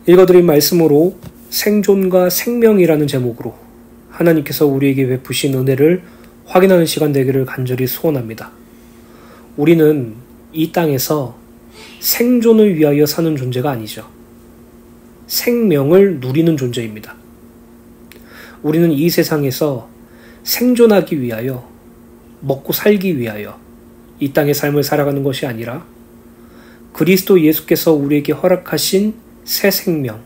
읽어드린 말씀으로 생존과 생명이라는 제목으로 하나님께서 우리에게 베푸신 은혜를 확인하는 시간 되기를 간절히 소원합니다. 우리는 이 땅에서 생존을 위하여 사는 존재가 아니죠. 생명을 누리는 존재입니다. 우리는 이 세상에서 생존하기 위하여, 먹고 살기 위하여 이 땅의 삶을 살아가는 것이 아니라 그리스도 예수께서 우리에게 허락하신 새 생명,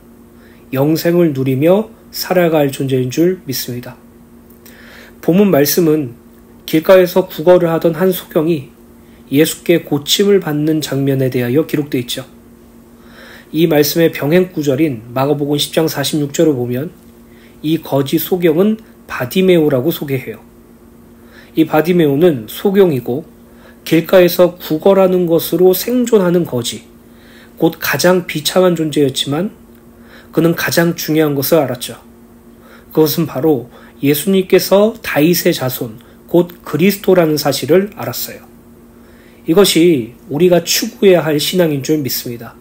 영생을 누리며 살아갈 존재인 줄 믿습니다. 본문 말씀은 길가에서 구걸을 하던 한 소경이 예수께 고침을 받는 장면에 대하여 기록되어 있죠. 이 말씀의 병행 구절인 마가복음 10장 46절을 보면 이 거지 소경은 바디메오라고 소개해요. 이 바디메오는 소경이고 길가에서 구걸하는 것으로 생존하는 거지, 곧 가장 비참한 존재였지만 그는 가장 중요한 것을 알았죠. 그것은 바로 예수님께서 다윗의 자손, 곧 그리스도라는 사실을 알았어요. 이것이 우리가 추구해야 할 신앙인 줄 믿습니다.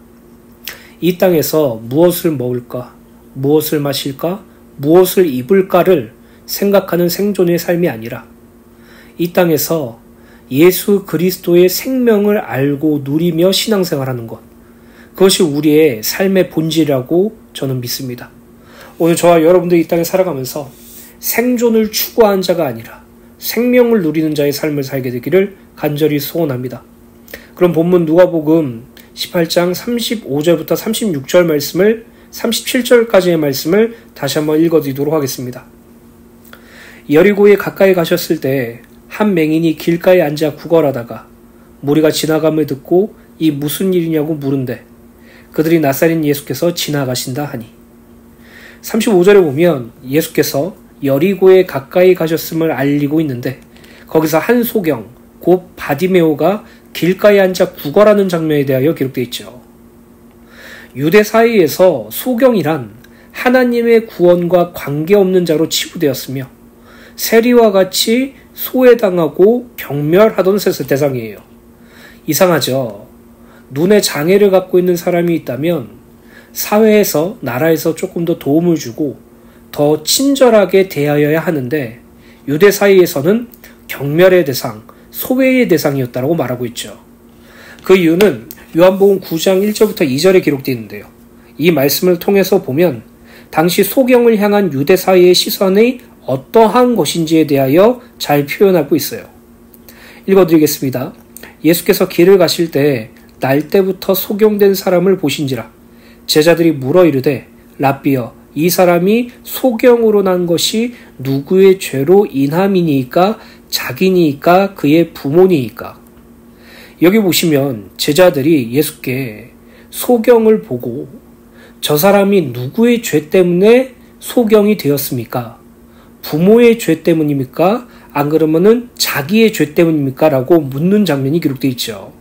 이 땅에서 무엇을 먹을까, 무엇을 마실까, 무엇을 입을까를 생각하는 생존의 삶이 아니라 이 땅에서 예수 그리스도의 생명을 알고 누리며 신앙생활하는 것, 그것이 우리의 삶의 본질이라고 저는 믿습니다. 오늘 저와 여러분들이 이 땅에 살아가면서 생존을 추구하는 자가 아니라 생명을 누리는 자의 삶을 살게 되기를 간절히 소원합니다. 그럼 본문 누가복음 18장 35절부터 36절 말씀을 37절까지의 말씀을 다시 한번 읽어드리도록 하겠습니다. 여리고에 가까이 가셨을 때 한 맹인이 길가에 앉아 구걸하다가 무리가 지나감을 듣고 이 무슨 일이냐고 물은데 그들이 나사렛 예수께서 지나가신다 하니, 35절에 보면 예수께서 여리고에 가까이 가셨음을 알리고 있는데 거기서 한 소경, 곧 바디메오가 길가에 앉아 구걸하는 장면에 대하여 기록되어 있죠. 유대 사이에서 소경이란 하나님의 구원과 관계없는 자로 치부되었으며 세리와 같이 소외당하고 경멸하던 대상이에요. 이상하죠? 눈에 장애를 갖고 있는 사람이 있다면 사회에서, 나라에서 조금 더 도움을 주고 더 친절하게 대하여야 하는데 유대 사이에서는 경멸의 대상, 소외의 대상이었다고 말하고 있죠. 그 이유는 요한복음 9장 1절부터 2절에 기록되어 있는데요. 이 말씀을 통해서 보면 당시 소경을 향한 유대 사회의 시선이 어떠한 것인지에 대하여 잘 표현하고 있어요. 읽어드리겠습니다. 예수께서 길을 가실 때 날 때부터 소경된 사람을 보신지라 제자들이 물어 이르되 랍비여, 이 사람이 소경으로 난 것이 누구의 죄로 인함이니이까 자기니이까 그의 부모니이까. 여기 보시면 제자들이 예수께 소경을 보고 저 사람이 누구의 죄 때문에 소경이 되었습니까? 부모의 죄 때문입니까? 안 그러면은 자기의 죄 때문입니까? 라고 묻는 장면이 기록되어 있죠.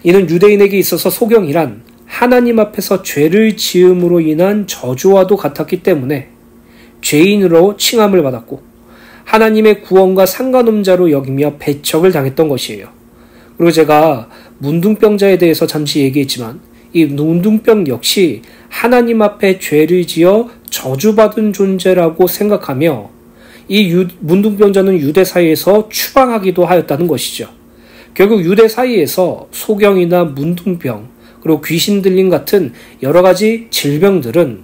이는 유대인에게 있어서 소경이란 하나님 앞에서 죄를 지음으로 인한 저주와도 같았기 때문에 죄인으로 칭함을 받았고 하나님의 구원과 상관없는 자로 여기며 배척을 당했던 것이에요. 그리고 제가 문둥병자에 대해서 잠시 얘기했지만 이 문둥병 역시 하나님 앞에 죄를 지어 저주받은 존재라고 생각하며 이 문둥병자는 유대 사이에서 추방하기도 하였다는 것이죠. 결국 유대 사이에서 소경이나 문둥병, 그리고 귀신 들림 같은 여러 가지 질병들은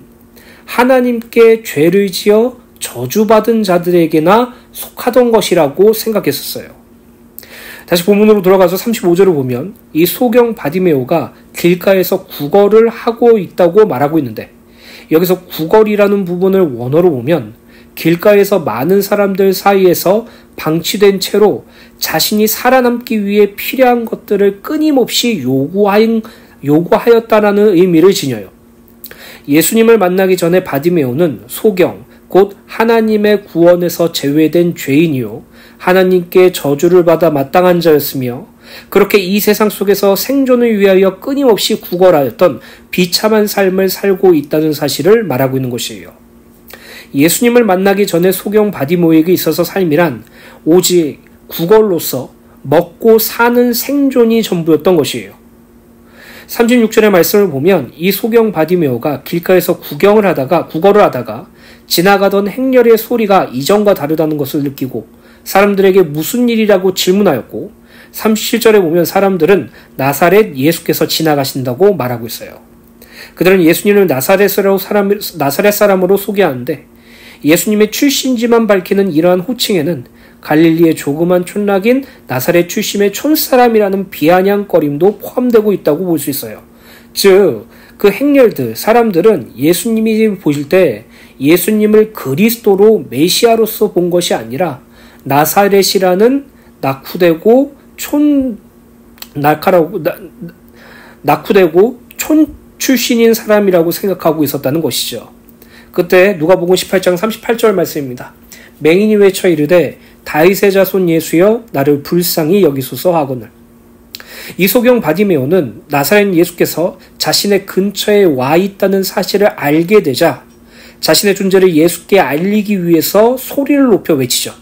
하나님께 죄를 지어 저주받은 자들에게나 속하던 것이라고 생각했었어요. 다시 본문으로 돌아가서 35절을 보면 이 소경 바디메오가 길가에서 구걸을 하고 있다고 말하고 있는데 여기서 구걸이라는 부분을 원어로 보면 길가에서 많은 사람들 사이에서 방치된 채로 자신이 살아남기 위해 필요한 것들을 끊임없이 요구하였다라는 의미를 지녀요. 예수님을 만나기 전에 바디메오는 소경, 곧 하나님의 구원에서 제외된 죄인이요 하나님께 저주를 받아 마땅한 자였으며 그렇게 이 세상 속에서 생존을 위하여 끊임없이 구걸하였던 비참한 삶을 살고 있다는 사실을 말하고 있는 것이에요. 예수님을 만나기 전에 소경 바디메오에게 있어서 삶이란 오직 구걸로서 먹고 사는 생존이 전부였던 것이에요. 36절의 말씀을 보면 이 소경 바디메오가 길가에서 구거를 하다가 지나가던 행렬의 소리가 이전과 다르다는 것을 느끼고 사람들에게 무슨 일이라고 질문하였고 37절에 보면 사람들은 나사렛 예수께서 지나가신다고 말하고 있어요. 그들은 예수님을 나사렛 사람으로 소개하는데 예수님의 출신지만 밝히는 이러한 호칭에는 갈릴리의 조그만 촌락인 나사렛 출신의 촌사람이라는 비아냥거림도 포함되고 있다고 볼 수 있어요. 즉, 그 행렬들, 사람들은 예수님이 보실 때 예수님을 그리스도로 메시아로서 본 것이 아니라 나사렛이라는 낙후되고 촌 출신인 사람이라고 생각하고 있었다는 것이죠. 그때 누가복음 18장 38절 말씀입니다. 맹인이 외쳐 이르되 다윗의 자손 예수여 나를 불쌍히 여기소서 하거늘. 이 소경 바디메오는 나사렛 예수께서 자신의 근처에 와 있다는 사실을 알게 되자 자신의 존재를 예수께 알리기 위해서 소리를 높여 외치죠.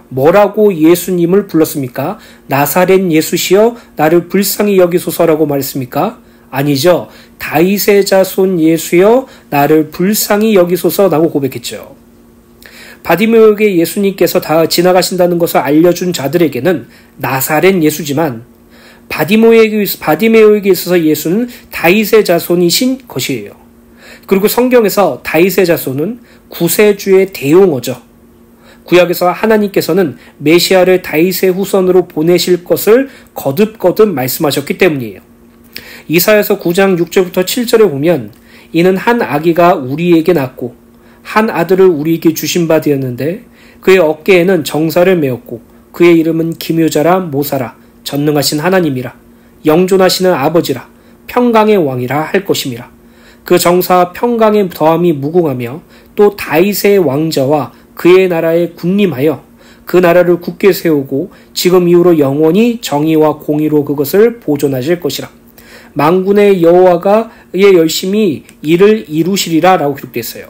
뭐라고 예수님을 불렀습니까? 나사렛 예수시여 나를 불쌍히 여기소서라고 말했습니까? 아니죠. 다윗의 자손 예수여 나를 불쌍히 여기소서라고 고백했죠. 바디메오에게 예수님께서 다 지나가신다는 것을 알려준 자들에게는 나사렛 예수지만 바디메오에게 있어서 예수는 다윗의 자손이신 것이에요. 그리고 성경에서 다윗의 자손은 구세주의 대용어죠. 구약에서 하나님께서는 메시아를 다윗의 후손으로 보내실 것을 거듭거듭 말씀하셨기 때문이에요. 이사야서 9장 6절부터 7절에 보면 이는 한 아기가 우리에게 낳고 한 아들을 우리에게 주신 바 되었는데 그의 어깨에는 정사를 메었고 그의 이름은 기묘자라 모사라 전능하신 하나님이라 영존하시는 아버지라 평강의 왕이라 할 것임이라. 그 정사와 평강의 더함이 무궁하며 또 다윗의 왕자와 그의 나라에 군림하여 그 나라를 굳게 세우고 지금 이후로 영원히 정의와 공의로 그것을 보존하실 것이라. 만군의 여호와가 열심히 이를 이루시리라 라고 기록되어 있어요.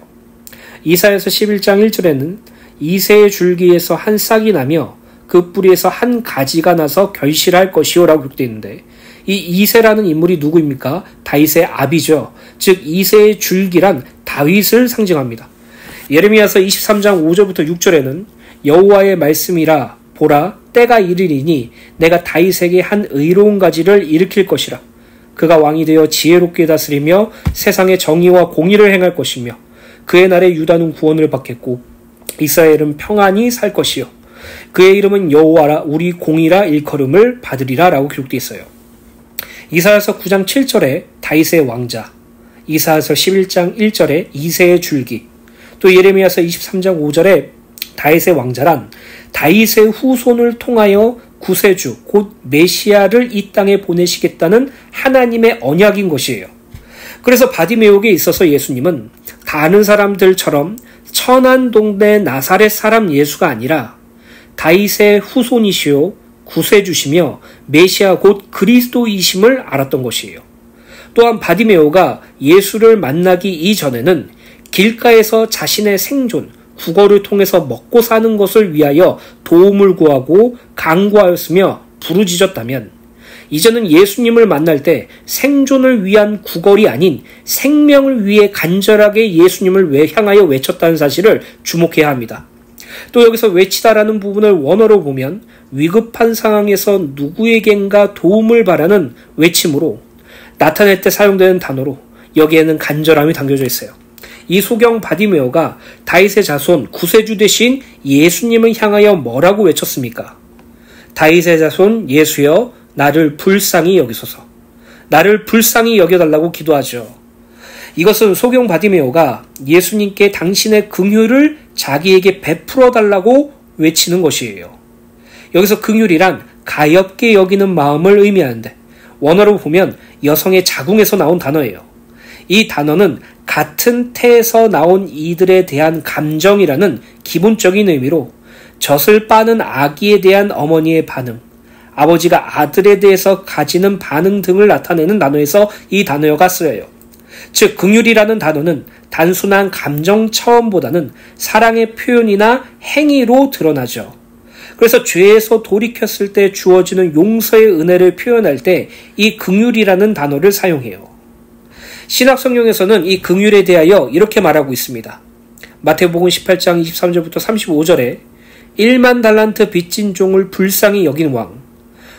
이사야서 11장 1절에는 이새의 줄기에서 한 싹이 나며 그 뿌리에서 한 가지가 나서 결실할 것이요 라고 기록되어 있는데 이 이새라는 인물이 누구입니까? 다윗의 아비죠. 즉 이새의 줄기란 다윗을 상징합니다. 예레미야서 23장 5절부터 6절에는 여호와의 말씀이라 보라 때가 이르리니 내가 다윗에게 한 의로운 가지를 일으킬 것이라. 그가 왕이 되어 지혜롭게 다스리며 세상의 정의와 공의를 행할 것이며 그의 날에 유다는 구원을 받겠고 이스라엘은 평안히 살 것이요 그의 이름은 여호와라 우리 공의라 일컬음을 받으리라 라고 기록되어 있어요. 이사야서 9장 7절에 다윗의 왕자, 이사야서 11장 1절에 이새의 줄기, 또 예레미야서 23장 5절에 다윗의 왕자란 다윗의 후손을 통하여 구세주 곧 메시아를 이 땅에 보내시겠다는 하나님의 언약인 것이에요. 그래서 바디메오에게 있어서 예수님은 다른 사람들처럼 천한 동네 나사렛 사람 예수가 아니라 다윗의 후손이시요 구세주시며 메시아 곧 그리스도이심을 알았던 것이에요. 또한 바디메오가 예수를 만나기 이전에는 길가에서 자신의 생존, 국어를 통해서 먹고 사는 것을 위하여 도움을 구하고 간구하였으며 부르짖었다면 이제는 예수님을 만날 때 생존을 위한 구걸이 아닌 생명을 위해 간절하게 예수님을 향하여 외쳤다는 사실을 주목해야 합니다. 또 여기서 외치다라는 부분을 원어로 보면 위급한 상황에서 누구에겐가 도움을 바라는 외침으로 나타낼 때 사용되는 단어로 여기에는 간절함이 담겨져 있어요. 이 소경 바디메오가 다윗의 자손 구세주 대신 예수님을 향하여 뭐라고 외쳤습니까? 다윗의 자손 예수여 나를 불쌍히 여기소서. 나를 불쌍히 여겨달라고 기도하죠. 이것은 소경 바디메오가 예수님께 당신의 긍휼을 자기에게 베풀어 달라고 외치는 것이에요. 여기서 긍휼이란 가엾게 여기는 마음을 의미하는데 원어로 보면 여성의 자궁에서 나온 단어예요. 이 단어는 같은 태에서 나온 이들에 대한 감정이라는 기본적인 의미로 젖을 빠는 아기에 대한 어머니의 반응, 아버지가 아들에 대해서 가지는 반응 등을 나타내는 단어에서 이 단어가 쓰여요. 즉 긍휼이라는 단어는 단순한 감정 차원보다는 사랑의 표현이나 행위로 드러나죠. 그래서 죄에서 돌이켰을 때 주어지는 용서의 은혜를 표현할 때 이 긍휼이라는 단어를 사용해요. 신약성경에서는 이 긍휼에 대하여 이렇게 말하고 있습니다. 마태복음 18장 23절부터 35절에 1만 달란트 빚진 종을 불쌍히 여긴 왕,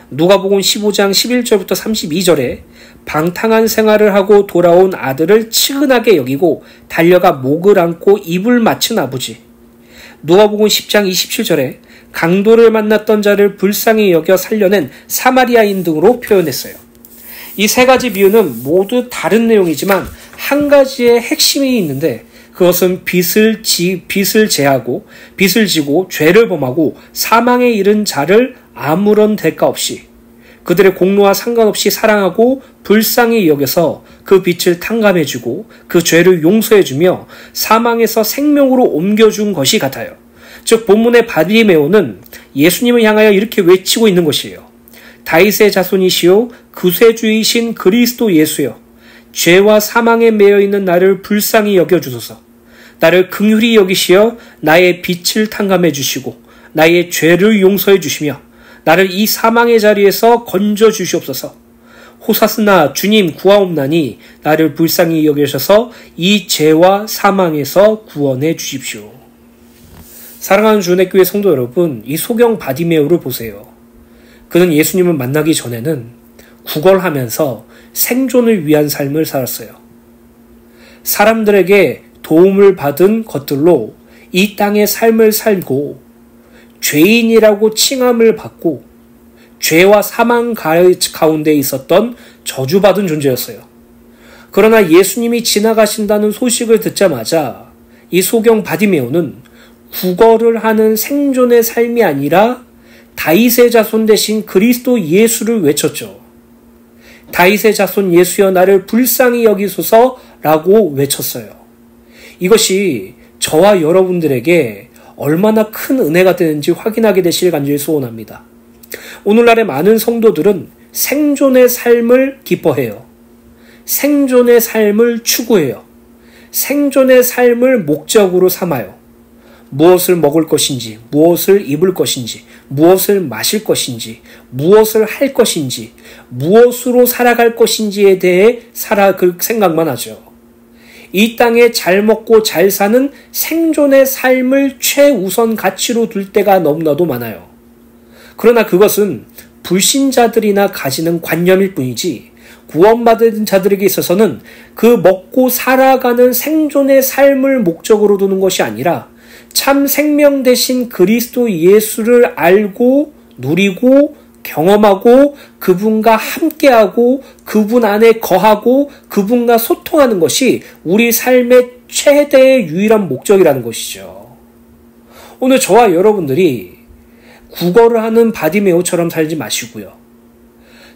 누가복음 15장 11절부터 32절에 방탕한 생활을 하고 돌아온 아들을 측은하게 여기고 달려가 목을 안고 입을 맞춘 아버지, 누가복음 10장 27절에 강도를 만났던 자를 불쌍히 여겨 살려낸 사마리아인 등으로 표현했어요. 이 세 가지 비유는 모두 다른 내용이지만 한 가지의 핵심이 있는데 그것은 빚을 제하고 빚을 지고 죄를 범하고 사망에 이른 자를 아무런 대가 없이 그들의 공로와 상관없이 사랑하고 불쌍히 여겨서 그 빚을 탕감해주고 그 죄를 용서해주며 사망에서 생명으로 옮겨준 것이 같아요. 즉 본문의 바디메오는 예수님을 향하여 이렇게 외치고 있는 것이에요. 다윗의 자손이시요 구세주이신 그리스도 예수여, 죄와 사망에 매여 있는 나를 불쌍히 여겨주소서. 나를 긍휼히 여기시어 나의 빚을 탕감해 주시고 나의 죄를 용서해 주시며 나를 이 사망의 자리에서 건져 주시옵소서. 호사스나 주님 구하옵나니 나를 불쌍히 여기셔서 이 죄와 사망에서 구원해 주십시오. 사랑하는 주은혜교회 성도 여러분, 이 소경 바디메오를 보세요. 그는 예수님을 만나기 전에는 구걸하면서 생존을 위한 삶을 살았어요. 사람들에게 도움을 받은 것들로 이 땅의 삶을 살고 죄인이라고 칭함을 받고 죄와 사망 가운데 있었던 저주받은 존재였어요. 그러나 예수님이 지나가신다는 소식을 듣자마자 이 소경 바디메오는 구걸을 하는 생존의 삶이 아니라 다윗의 자손 대신 그리스도 예수를 외쳤죠. 다윗의 자손 예수여 나를 불쌍히 여기소서라고 외쳤어요. 이것이 저와 여러분들에게 얼마나 큰 은혜가 되는지 확인하게 되실 간절히 소원합니다. 오늘날의 많은 성도들은 생존의 삶을 기뻐해요. 생존의 삶을 추구해요. 생존의 삶을 목적으로 삼아요. 무엇을 먹을 것인지, 무엇을 입을 것인지, 무엇을 마실 것인지, 무엇을 할 것인지, 무엇으로 살아갈 것인지에 대해 그 생각만 하죠. 이 땅에 잘 먹고 잘 사는 생존의 삶을 최우선 가치로 둘 때가 너무나도 많아요. 그러나 그것은 불신자들이나 가지는 관념일 뿐이지 구원받은 자들에게 있어서는 그 먹고 살아가는 생존의 삶을 목적으로 두는 것이 아니라 참 생명 되신 그리스도 예수를 알고 누리고 경험하고 그분과 함께하고 그분 안에 거하고 그분과 소통하는 것이 우리 삶의 최대의 유일한 목적이라는 것이죠. 오늘 저와 여러분들이 구걸을 하는 바디메오처럼 살지 마시고요.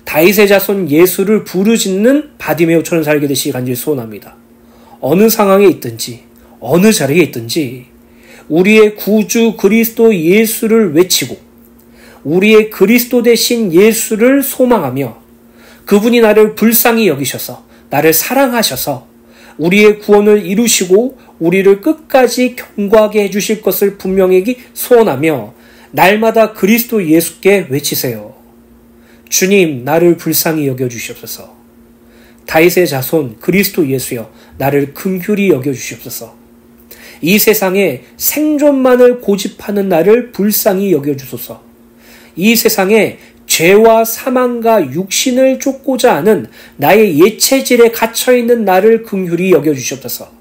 다윗의 자손 예수를 부르짖는 바디메오처럼 살게 되시기 간절히 소원합니다. 어느 상황에 있든지 어느 자리에 있든지 우리의 구주 그리스도 예수를 외치고 우리의 그리스도 되신 예수를 소망하며 그분이 나를 불쌍히 여기셔서 나를 사랑하셔서 우리의 구원을 이루시고 우리를 끝까지 경고하게 해주실 것을 분명히 소원하며 날마다 그리스도 예수께 외치세요. 주님 나를 불쌍히 여겨주시옵소서. 다윗의 자손 그리스도 예수여 나를 긍휼히 여겨주시옵소서. 이 세상에 생존만을 고집하는 나를 불쌍히 여겨주소서. 이 세상에 죄와 사망과 육신을 쫓고자 하는 나의 옛체질에 갇혀있는 나를 긍휼히 여겨주시옵소서.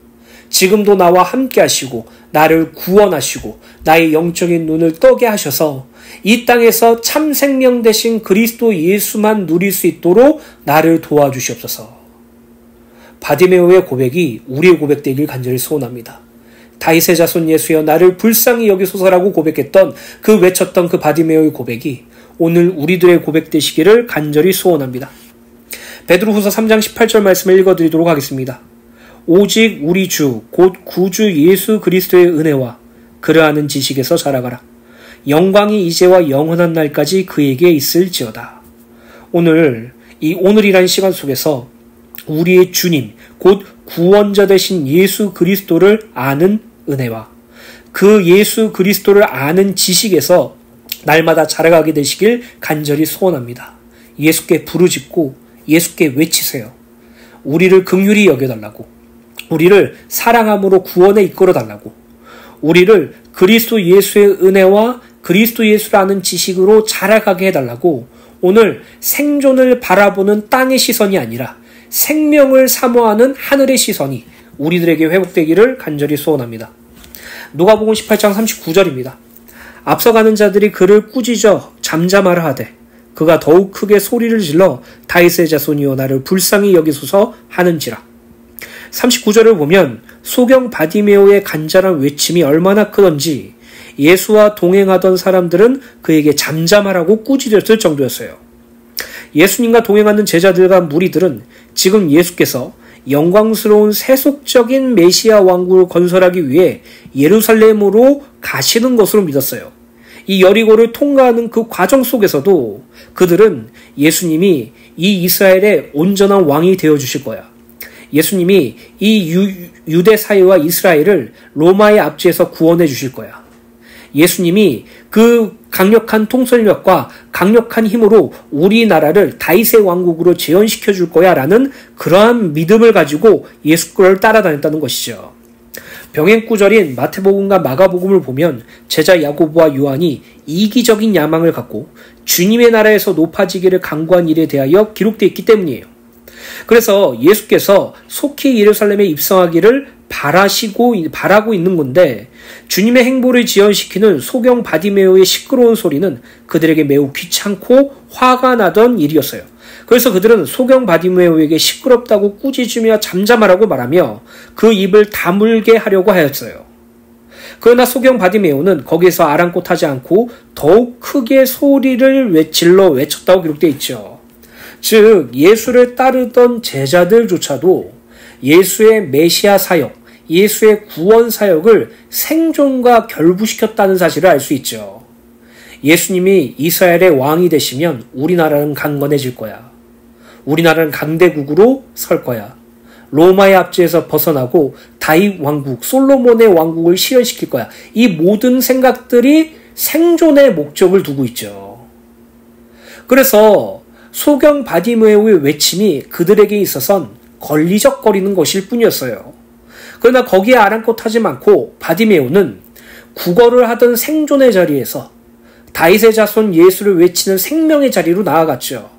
지금도 나와 함께 하시고 나를 구원하시고 나의 영적인 눈을 뜨게 하셔서 이 땅에서 참 생명 되신 그리스도 예수만 누릴 수 있도록 나를 도와주시옵소서. 바디메오의 고백이 우리의 고백되길 간절히 소원합니다. 다윗의 자손 예수여 나를 불쌍히 여기소서라고 고백했던 외쳤던 그 바디메오의 고백이 오늘 우리들의 고백되시기를 간절히 소원합니다. 베드로후서 3장 18절 말씀을 읽어드리도록 하겠습니다. 오직 우리 주 곧 구주 예수 그리스도의 은혜와 그를 아는 지식에서 자라가라. 영광이 이제와 영원한 날까지 그에게 있을지어다. 오늘이란 시간 속에서 우리의 주님 곧 구원자 되신 예수 그리스도를 아는 은혜와 그 예수 그리스도를 아는 지식에서 날마다 자라가게 되시길 간절히 소원합니다. 예수께 부르짖고 예수께 외치세요. 우리를 긍휼히 여겨달라고, 우리를 사랑함으로 구원에 이끌어달라고, 우리를 그리스도 예수의 은혜와 그리스도 예수라는 지식으로 자라가게 해달라고, 오늘 생존을 바라보는 땅의 시선이 아니라 생명을 사모하는 하늘의 시선이 우리들에게 회복되기를 간절히 소원합니다. 누가복음 18장 39절입니다. 앞서가는 자들이 그를 꾸짖어 잠잠하라 하되 그가 더욱 크게 소리를 질러 다윗의 자손이여 나를 불쌍히 여기소서 하는지라. 39절을 보면 소경 바디메오의 간절한 외침이 얼마나 크던지 예수와 동행하던 사람들은 그에게 잠잠하라고 꾸짖었을 정도였어요. 예수님과 동행하는 제자들과 무리들은 지금 예수께서 영광스러운 세속적인 메시아 왕국을 건설하기 위해 예루살렘으로 가시는 것으로 믿었어요. 이 여리고를 통과하는 그 과정 속에서도 그들은 예수님이 이 이스라엘의 온전한 왕이 되어주실 거야. 예수님이 이 유대 사회와 이스라엘을 로마의 압제에서 구원해 주실 거야. 예수님이 그 강력한 통솔력과 강력한 힘으로 우리나라를 다윗의 왕국으로 재현시켜 줄 거야 라는 그러한 믿음을 가지고 예수를 따라다녔다는 것이죠. 병행구절인 마태복음과 마가복음을 보면 제자 야고보와 요한이 이기적인 야망을 갖고 주님의 나라에서 높아지기를 간구한 일에 대하여 기록되어 있기 때문이에요. 그래서 예수께서 속히 예루살렘에 입성하기를 바라고 있는 건데 주님의 행보를 지연시키는 소경 바디메오의 시끄러운 소리는 그들에게 매우 귀찮고 화가 나던 일이었어요. 그래서 그들은 소경 바디메오에게 시끄럽다고 꾸짖으며 잠잠하라고 말하며 그 입을 다물게 하려고 하였어요. 그러나 소경 바디메오는 거기에서 아랑곳하지 않고 더욱 크게 소리를 질러 외쳤다고 기록되어 있죠. 즉 예수를 따르던 제자들조차도 예수의 메시아 사역, 예수의 구원 사역을 생존과 결부시켰다는 사실을 알 수 있죠. 예수님이 이스라엘의 왕이 되시면 우리나라는 강건해질 거야. 우리나라는 강대국으로 설 거야. 로마의 압제에서 벗어나고 다윗 왕국, 솔로몬의 왕국을 실현시킬 거야. 이 모든 생각들이 생존의 목적을 두고 있죠. 그래서 소경 바디메오의 외침이 그들에게 있어선 걸리적거리는 것일 뿐이었어요. 그러나 거기에 아랑곳하지 않고 바디메오는 구걸을 하던 생존의 자리에서 다윗의 자손 예수를 외치는 생명의 자리로 나아갔죠.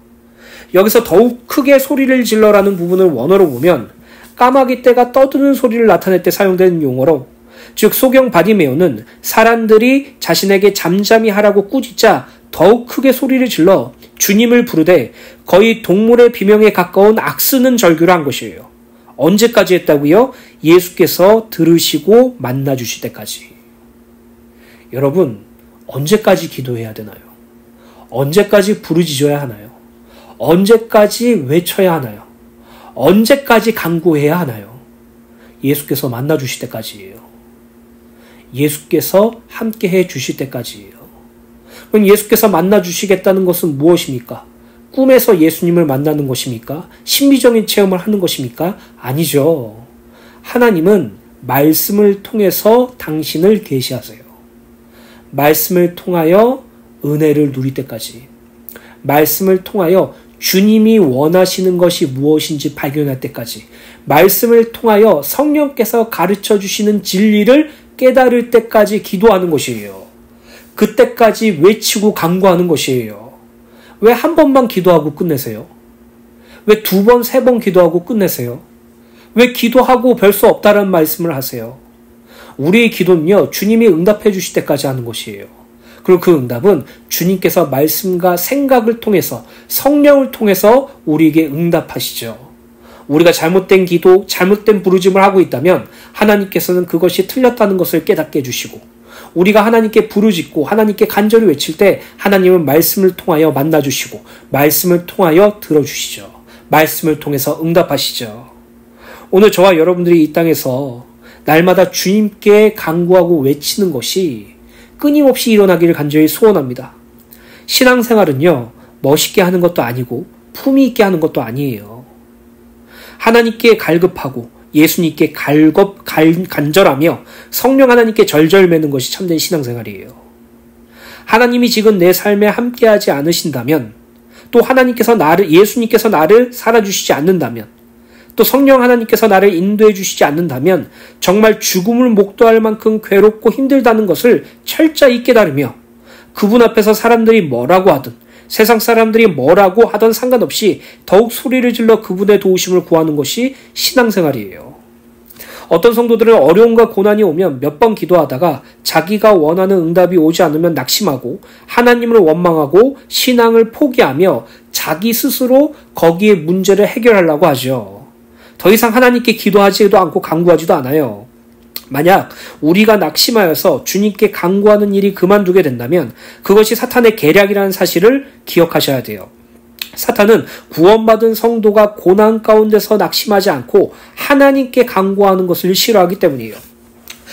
여기서 더욱 크게 소리를 질러라는 부분을 원어로 보면 까마귀 떼가 떠드는 소리를 나타낼 때 사용되는 용어로, 즉 소경 바디메오는 사람들이 자신에게 잠잠히 하라고 꾸짖자 더욱 크게 소리를 질러 주님을 부르되 거의 동물의 비명에 가까운 악쓰는 절규를 한 것이에요. 언제까지 했다고요? 예수께서 들으시고 만나주실 때까지. 여러분, 언제까지 기도해야 되나요? 언제까지 부르짖어야 하나요? 언제까지 외쳐야 하나요? 언제까지 간구해야 하나요? 예수께서 만나주실 때까지예요. 예수께서 함께해 주실 때까지예요. 그럼 예수께서 만나주시겠다는 것은 무엇입니까? 꿈에서 예수님을 만나는 것입니까? 신비적인 체험을 하는 것입니까? 아니죠. 하나님은 말씀을 통해서 당신을 계시하세요. 말씀을 통하여 은혜를 누릴 때까지, 말씀을 통하여 주님이 원하시는 것이 무엇인지 발견할 때까지, 말씀을 통하여 성령께서 가르쳐 주시는 진리를 깨달을 때까지 기도하는 것이에요. 그때까지 외치고 간구하는 것이에요. 왜 한 번만 기도하고 끝내세요? 왜 두 번, 세 번 기도하고 끝내세요? 왜 기도하고 별 수 없다라는 말씀을 하세요? 우리의 기도는요, 주님이 응답해 주실 때까지 하는 것이에요. 그리고 그 응답은 주님께서 말씀과 생각을 통해서, 성령을 통해서 우리에게 응답하시죠. 우리가 잘못된 기도, 잘못된 부르짖음을 하고 있다면 하나님께서는 그것이 틀렸다는 것을 깨닫게 해주시고, 우리가 하나님께 부르짖고 하나님께 간절히 외칠 때 하나님은 말씀을 통하여 만나주시고 말씀을 통하여 들어주시죠. 말씀을 통해서 응답하시죠. 오늘 저와 여러분들이 이 땅에서 날마다 주님께 간구하고 외치는 것이 끊임없이 일어나기를 간절히 소원합니다. 신앙생활은요, 멋있게 하는 것도 아니고 품위 있게 하는 것도 아니에요. 하나님께 갈급하고 예수님께 간절하며 성령 하나님께 절절매는 것이 참된 신앙생활이에요. 하나님이 지금 내 삶에 함께하지 않으신다면, 또 예수님께서 나를 살아주시지 않는다면, 또 성령 하나님께서 나를 인도해 주시지 않는다면 정말 죽음을 목도할 만큼 괴롭고 힘들다는 것을 철저히 깨달으며, 그분 앞에서 사람들이 뭐라고 하든 세상 사람들이 뭐라고 하든 상관없이 더욱 소리를 질러 그분의 도우심을 구하는 것이 신앙생활이에요. 어떤 성도들은 어려움과 고난이 오면 몇 번 기도하다가 자기가 원하는 응답이 오지 않으면 낙심하고 하나님을 원망하고 신앙을 포기하며 자기 스스로 거기에 문제를 해결하려고 하죠. 더 이상 하나님께 기도하지도 않고 간구하지도 않아요. 만약 우리가 낙심하여서 주님께 간구하는 일이 그만두게 된다면 그것이 사탄의 계략이라는 사실을 기억하셔야 돼요. 사탄은 구원받은 성도가 고난 가운데서 낙심하지 않고 하나님께 간구하는 것을 싫어하기 때문이에요.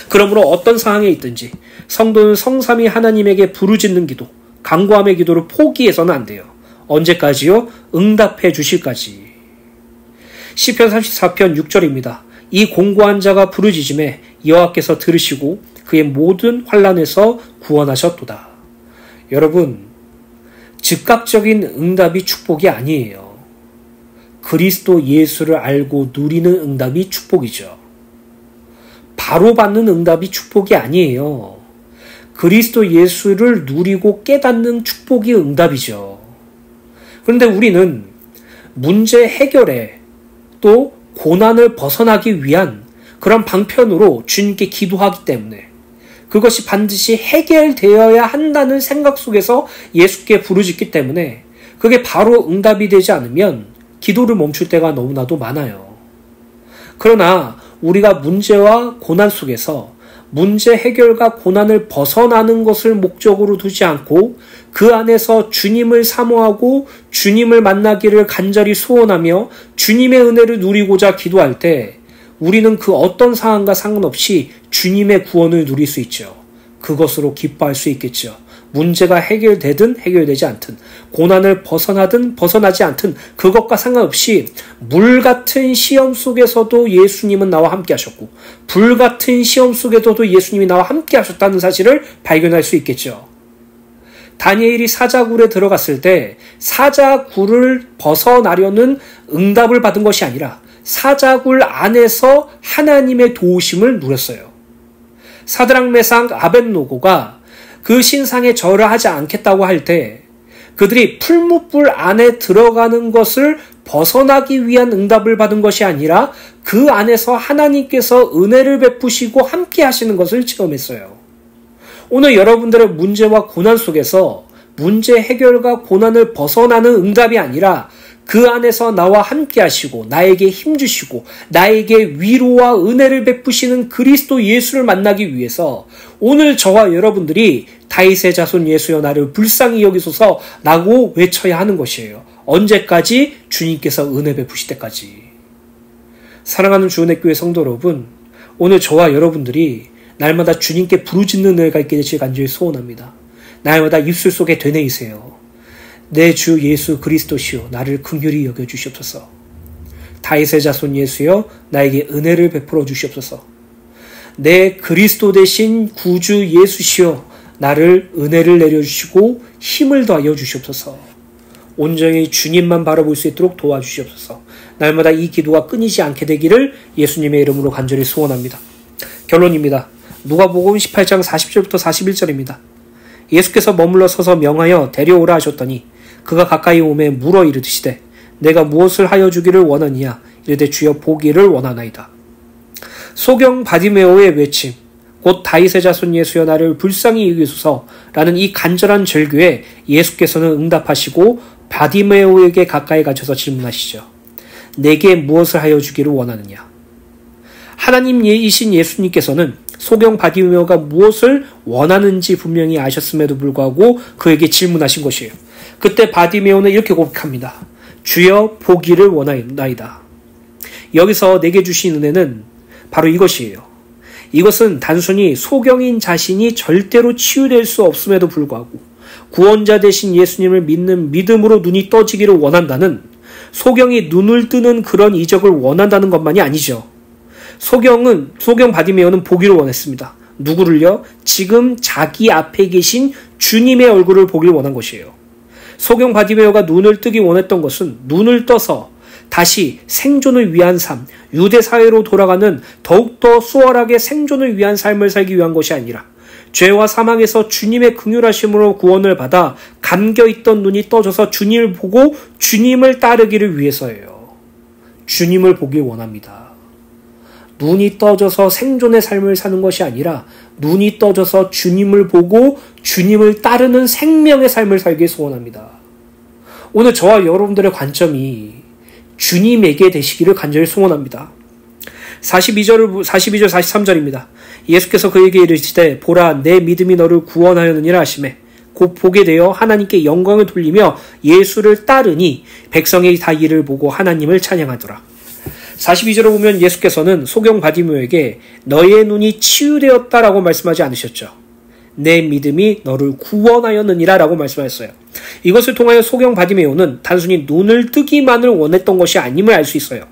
그러므로 어떤 상황에 있든지 성도는 성삼위 하나님에게 부르짖는 기도, 간구함의 기도를 포기해서는 안 돼요. 언제까지요? 응답해 주실까지. 시편 34편 6절입니다. 이 공고한 자가 부르짖음에 여호와께서 들으시고 그의 모든 환난에서 구원하셨도다. 여러분, 즉각적인 응답이 축복이 아니에요. 그리스도 예수를 알고 누리는 응답이 축복이죠. 바로 받는 응답이 축복이 아니에요. 그리스도 예수를 누리고 깨닫는 축복이 응답이죠. 그런데 우리는 문제 해결에 또 고난을 벗어나기 위한 그런 방편으로 주님께 기도하기 때문에 그것이 반드시 해결되어야 한다는 생각 속에서 예수께 부르짖기 때문에 그게 바로 응답이 되지 않으면 기도를 멈출 때가 너무나도 많아요. 그러나 우리가 문제와 고난 속에서 문제 해결과 고난을 벗어나는 것을 목적으로 두지 않고 그 안에서 주님을 사모하고 주님을 만나기를 간절히 소원하며 주님의 은혜를 누리고자 기도할 때 우리는 그 어떤 상황과 상관없이 주님의 구원을 누릴 수 있죠. 그것으로 기뻐할 수 있겠죠. 문제가 해결되든 해결되지 않든 고난을 벗어나든 벗어나지 않든 그것과 상관없이 물 같은 시험 속에서도 예수님은 나와 함께 하셨고 불 같은 시험 속에서도 예수님이 나와 함께 하셨다는 사실을 발견할 수 있겠죠. 다니엘이 사자굴에 들어갔을 때 사자굴을 벗어나려는 응답을 받은 것이 아니라 사자굴 안에서 하나님의 도우심을 누렸어요. 사드락 메삭 아벳노고가 그 신상에 절을 하지 않겠다고 할 때 그들이 풀무불 안에 들어가는 것을 벗어나기 위한 응답을 받은 것이 아니라 그 안에서 하나님께서 은혜를 베푸시고 함께 하시는 것을 체험했어요. 오늘 여러분들의 문제와 고난 속에서 문제 해결과 고난을 벗어나는 응답이 아니라 그 안에서 나와 함께 하시고 나에게 힘주시고 나에게 위로와 은혜를 베푸시는 그리스도 예수를 만나기 위해서 오늘 저와 여러분들이 다윗의 자손 예수여 나를 불쌍히 여기소서 라고 외쳐야 하는 것이에요. 언제까지? 주님께서 은혜 베푸실 때까지. 사랑하는 주은혜교회 성도 여러분, 오늘 저와 여러분들이 날마다 주님께 부르짖는 은혜가 있게 되시길 간절히 소원합니다. 날마다 입술 속에 되뇌이세요. 내 주 예수 그리스도시요 나를 긍휼히 여겨 주시옵소서. 다윗의 자손 예수여 나에게 은혜를 베풀어 주시옵소서. 내 그리스도 대신 구주 예수시여 나를 은혜를 내려주시고 힘을 더하여 주시옵소서. 온전히 주님만 바라볼 수 있도록 도와주시옵소서. 날마다 이 기도가 끊이지 않게 되기를 예수님의 이름으로 간절히 소원합니다. 결론입니다. 누가복음 18장 40절부터 41절입니다. 예수께서 머물러 서서 명하여 데려오라 하셨더니 그가 가까이 오매 물어 이르시되 내가 무엇을 하여 주기를 원하니냐 이르되 주여 보기를 원하나이다. 소경 바디메오의 외침 곧 다윗의 자손 예수여 나를 불쌍히 여기소서라는 이 간절한 절규에 예수께서는 응답하시고 바디메오에게 가까이 가셔서 질문하시죠. 내게 무엇을 하여 주기를 원하느냐. 하나님이신 예수님께서는 소경 바디메오가 무엇을 원하는지 분명히 아셨음에도 불구하고 그에게 질문하신 것이에요. 그때 바디메오는 이렇게 고백합니다. 주여 보기를 원하나이다. 여기서 내게 주신 은혜는 바로 이것이에요. 이것은 단순히 소경인 자신이 절대로 치유될 수 없음에도 불구하고 구원자 되신 예수님을 믿는 믿음으로 눈이 떠지기를 원한다는 소경이 눈을 뜨는 그런 이적을 원한다는 것만이 아니죠. 소경 바디메오는 보기를 원했습니다. 누구를요? 지금 자기 앞에 계신 주님의 얼굴을 보길 원한 것이에요. 소경 바디메오가 눈을 뜨기 원했던 것은 눈을 떠서 다시 생존을 위한 삶, 유대 사회로 돌아가는 더욱더 수월하게 생존을 위한 삶을 살기 위한 것이 아니라 죄와 사망에서 주님의 긍휼하심으로 구원을 받아 감겨있던 눈이 떠져서 주님을 보고 주님을 따르기를 위해서예요. 주님을 보길 원합니다. 눈이 떠져서 생존의 삶을 사는 것이 아니라 눈이 떠져서 주님을 보고 주님을 따르는 생명의 삶을 살기 소원합니다. 오늘 저와 여러분들의 관점이 주님에게 되시기를 간절히 소원합니다. 42절 43절입니다. 예수께서 그에게 이르시되 보라 내 믿음이 너를 구원하였느니라 하시매 곧 보게 되어 하나님께 영광을 돌리며 예수를 따르니 백성이 다 이를 보고 하나님을 찬양하더라. 42절을 보면 예수께서는 소경 바디메오에게 너의 눈이 치유되었다라고 말씀하지 않으셨죠. 내 믿음이 너를 구원하였느니라 라고 말씀하셨어요. 이것을 통하여 소경 바디메오는 단순히 눈을 뜨기만을 원했던 것이 아님을 알 수 있어요.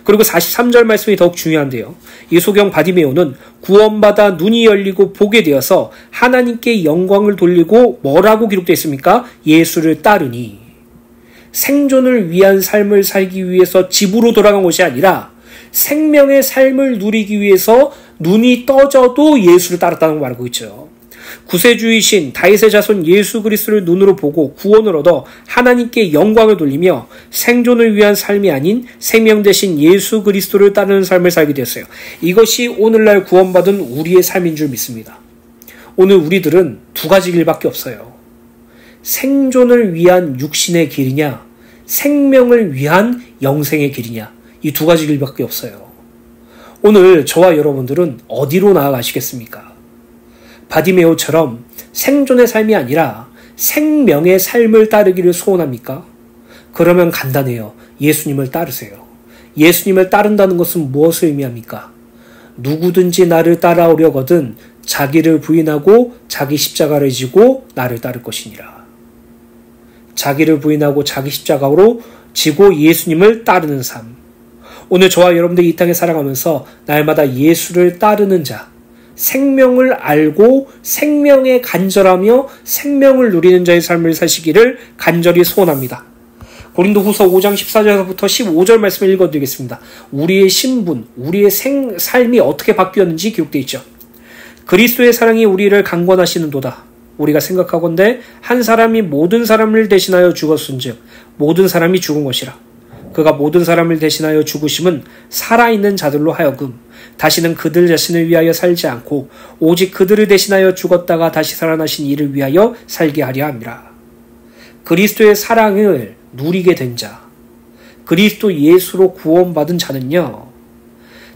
그리고 43절 말씀이 더욱 중요한데요. 이 소경 바디메오는 구원받아 눈이 열리고 보게 되어서 하나님께 영광을 돌리고 뭐라고 기록되어 있습니까? 예수를 따르니. 생존을 위한 삶을 살기 위해서 집으로 돌아간 것이 아니라 생명의 삶을 누리기 위해서 눈이 떠져도 예수를 따랐다는 걸 말하고 있죠. 구세주이신 다윗의 자손 예수 그리스도를 눈으로 보고 구원을 얻어 하나님께 영광을 돌리며 생존을 위한 삶이 아닌 생명 대신 예수 그리스도를 따르는 삶을 살게 되었어요. 이것이 오늘날 구원받은 우리의 삶인 줄 믿습니다. 오늘 우리들은 두 가지 길밖에 없어요. 생존을 위한 육신의 길이냐, 생명을 위한 영생의 길이냐, 이 두 가지 길밖에 없어요. 오늘 저와 여러분들은 어디로 나아가시겠습니까? 바디메오처럼 생존의 삶이 아니라 생명의 삶을 따르기를 소원합니까? 그러면 간단해요. 예수님을 따르세요. 예수님을 따른다는 것은 무엇을 의미합니까? 누구든지 나를 따라오려거든 자기를 부인하고 자기 십자가를 지고 나를 따를 것이니라. 자기를 부인하고 자기 십자가로 지고 예수님을 따르는 삶. 오늘 저와 여러분들이 이 땅에 살아가면서 날마다 예수를 따르는 자, 생명을 알고 생명에 간절하며 생명을 누리는 자의 삶을 사시기를 간절히 소원합니다. 고린도후서 5장 14절부터 15절 말씀을 읽어드리겠습니다. 우리의 신분, 우리의 삶이 어떻게 바뀌었는지 기록되어 있죠. 그리스도의 사랑이 우리를 강권하시는도다. 우리가 생각하건대 한 사람이 모든 사람을 대신하여 죽었은즉 모든 사람이 죽은 것이라. 그가 모든 사람을 대신하여 죽으심은 살아있는 자들로 하여금 다시는 그들 자신을 위하여 살지 않고 오직 그들을 대신하여 죽었다가 다시 살아나신 이를 위하여 살게 하려 함이라. 그리스도의 사랑을 누리게 된 자, 그리스도 예수로 구원받은 자는요,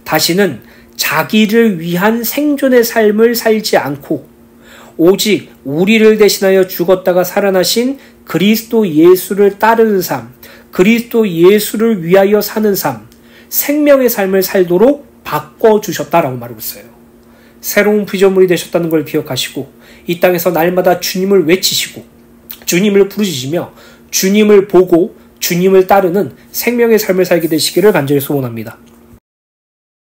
다시는 자기를 위한 생존의 삶을 살지 않고 오직 우리를 대신하여 죽었다가 살아나신 그리스도 예수를 따르는 삶, 그리스도 예수를 위하여 사는 삶, 생명의 삶을 살도록 바꿔주셨다라고 말하고 있어요. 새로운 피조물이 되셨다는 걸 기억하시고 이 땅에서 날마다 주님을 외치시고 주님을 부르짖으며 주님을 보고 주님을 따르는 생명의 삶을 살게 되시기를 간절히 소원합니다.